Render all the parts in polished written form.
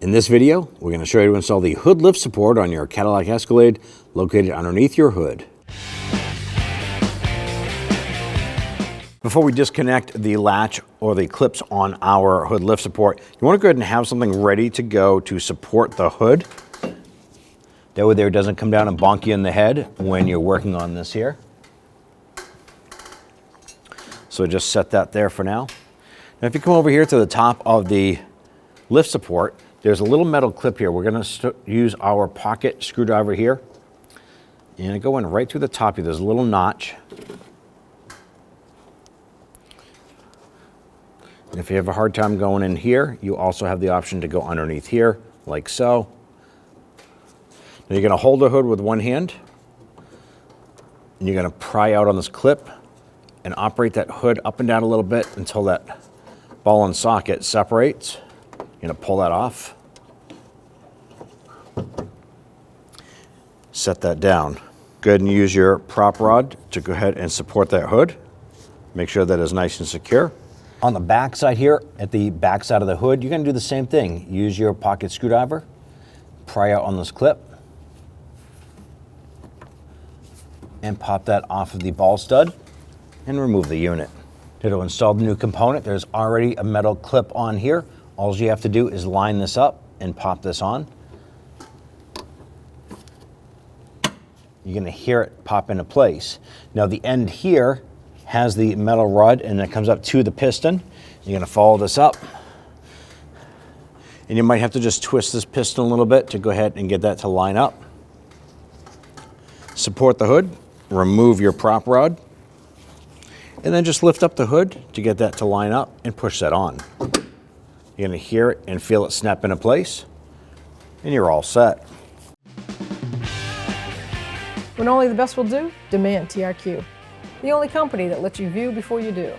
In this video, we're going to show you how to install the hood lift support on your Cadillac Escalade located underneath your hood. Before we disconnect the latch or the clips on our hood lift support, you want to go ahead and have something ready to go to support the hood. That way there, it doesn't come down and bonk you in the head when you're working on this here. So just set that there for now. Now if you come over here to the top of the lift support, there's a little metal clip here. We're going to use our pocket screwdriver here and go in right through the top here. There's a little notch. And if you have a hard time going in here, you also have the option to go underneath here, like so. Now you're going to hold the hood with one hand, and you're going to pry out on this clip and operate that hood up and down a little bit until that ball and socket separates. You're going to pull that off. Set that down. Go ahead and use your prop rod to go ahead and support that hood. Make sure that is nice and secure. On the back side here, at the back side of the hood, you're going to do the same thing. Use your pocket screwdriver, pry out on this clip, and pop that off of the ball stud and remove the unit. To install the new component, there's already a metal clip on here. All you have to do is line this up and pop this on. You're going to hear it pop into place. Now the end here has the metal rod and it comes up to the piston. You're going to follow this up. And you might have to just twist this piston a little bit to go ahead and get that to line up. Support the hood, remove your prop rod, and then just lift up the hood to get that to line up and push that on. You're going to hear it and feel it snap into place, and you're all set. When only the best will do, demand TRQ. The only company that lets you view before you do.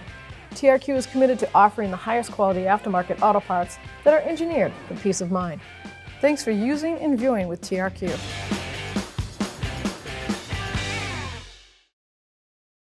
TRQ is committed to offering the highest quality aftermarket auto parts that are engineered for peace of mind. Thanks for using and viewing with TRQ.